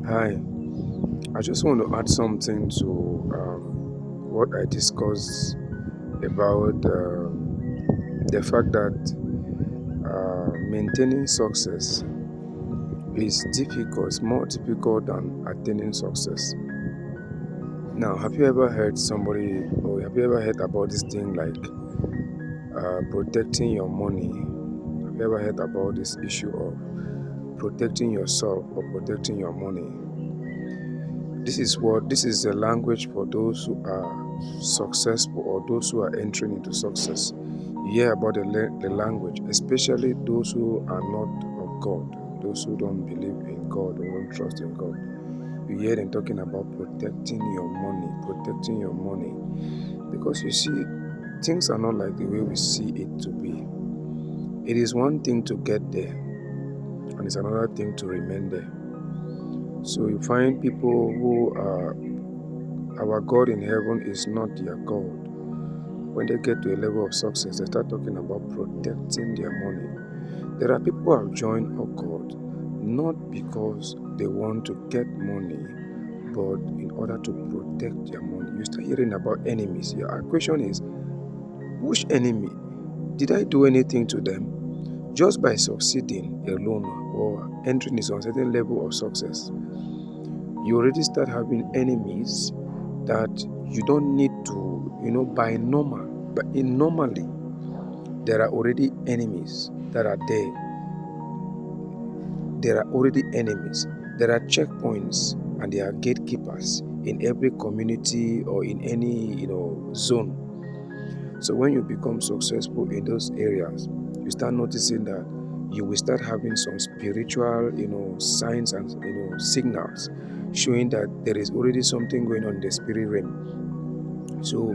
Hi, I just want to add something to what I discussed about the fact that maintaining success is difficult, it's more difficult than attaining success. Now, have you ever heard somebody, or have you ever heard about this thing like protecting your money? Have you ever heard about this issue of protecting yourself or protecting your money? This is a language for those who are successful or those who are entering into success. You hear about the language, especially those who are not of God, those who don't believe in God or don't trust in God. You hear them talking about protecting your money. Because you see, things are not like the way we see it to be. It is one thing to get there, and it's another thing to remain there. So you find people who are our God in heaven is not their God. When they get to a level of success, they start talking about protecting their money. There are people who have joined our God not because they want to get money, but in order to protect their money. You start hearing about enemies. Your question is, which enemy? Did I do anything to them? Just by succeeding alone or entering into a certain level of success, you already start having enemies that you don't need to, by normal. But normally, there are already enemies that are there. There are already enemies. There are checkpoints and there are gatekeepers in every community or in any, zone. So when you become successful in those areas, you start noticing that you will start having some spiritual, signs and signals showing that there is already something going on in the spirit realm. So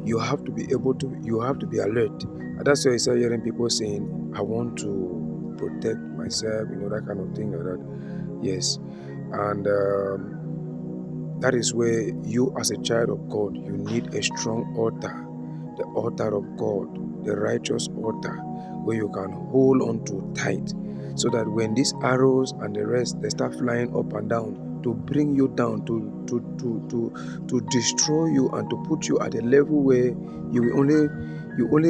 you have to be alert. And that's why I start hearing people saying, I want to protect myself, that kind of thing like that. Yes. And that is where you, as a child of God, you need a strong altar, the altar of God, the righteous altar, where you can hold on to tight, so that when these arrows and the rest they start flying up and down to bring you down, to destroy you and to put you at a level where you only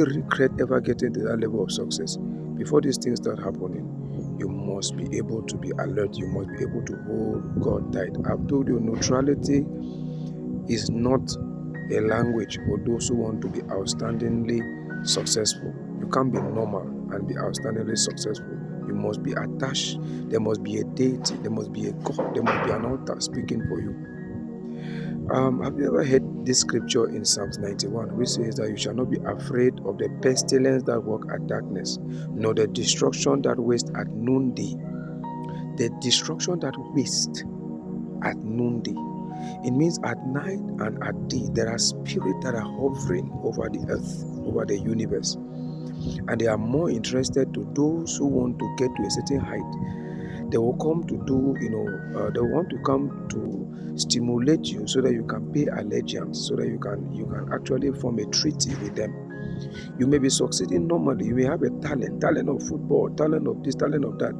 regret ever getting to that level of success. Before these things start happening, you must be able to be alert. You must be able to hold God tight. I've told you, neutrality is not a language for those who want to be outstandingly successful. You can't be normal and be outstandingly successful. You must be attached. There must be a deity. There must be a God. There must be an altar speaking for you. Have you ever heard this scripture in Psalms 91, which says that you shall not be afraid of the pestilence that walk at darkness, nor the destruction that waste at noonday? The destruction that waste at noonday. It means at night and at day, there are spirits that are hovering over the earth, over the universe. And they are more interested to those who want to get to a certain height. They will come to they want to come to stimulate you so that you can pay allegiance, so that you can actually form a treaty with them. You may be succeeding normally. You may have a talent of football, talent of this, talent of that.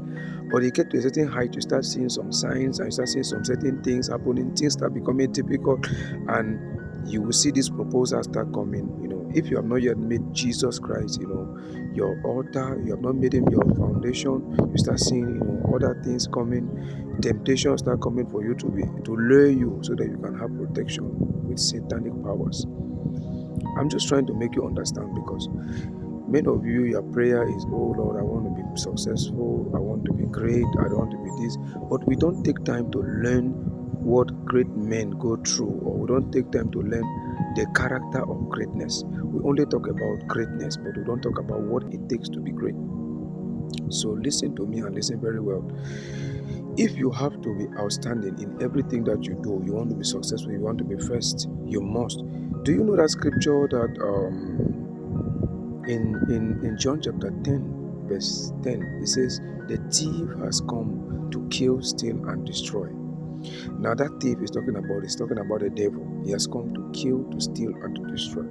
But you get to a certain height, you start seeing some signs and you start seeing some certain things happening, things start becoming difficult, and you will see these proposals start coming. If you have not yet made Jesus Christ, your altar, you have not made him your foundation, you start seeing, other things coming, temptations start coming for you to lure you so that you can have protection with satanic powers. I'm just trying to make you understand, because many of you, your prayer is, oh Lord, I want to be successful, I want to be great, I don't want to be this. But we don't take time to learn what great men go through, or we don't take time to learn the character of greatness. We only talk about greatness, but we don't talk about what it takes to be great. So listen to me and listen very well. If you have to be outstanding in everything that you do, you want to be successful, you want to be first, you must. Do you know that scripture that in John chapter 10, verse 10, it says, the thief has come to kill, steal, and destroy. Now that thief is talking about the devil. He has come to kill, to steal, and to destroy.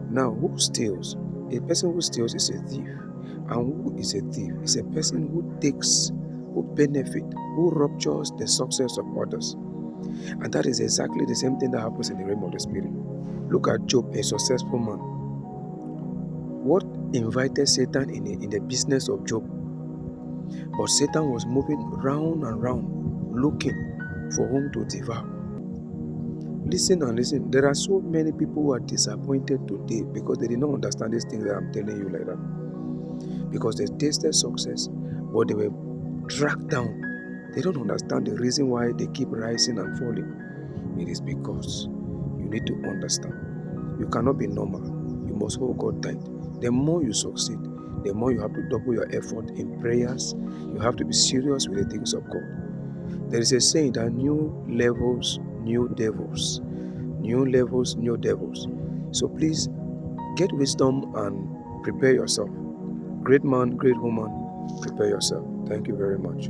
Now, who steals? A person who steals is a thief. And who is a thief? It's a person who takes who benefit, who ruptures the success of others. And that is exactly the same thing that happens in the realm of the spirit. Look at Job, a successful man. What invited Satan in the business of Job? But Satan was moving round and round, looking for whom to devour. Listen and listen. There are so many people who are disappointed today because they did not understand these things that I'm telling you like that. Because they tasted success, but they were dragged down. They don't understand the reason why they keep rising and falling. It is because you need to understand. You cannot be normal. You must hold God tight. The more you succeed, the more you have to double your effort in prayers. You have to be serious with the things of God. There is a saying that new levels, new devils. New levels, new devils. So please get wisdom and prepare yourself. Great man, great woman, prepare yourself. Thank you very much.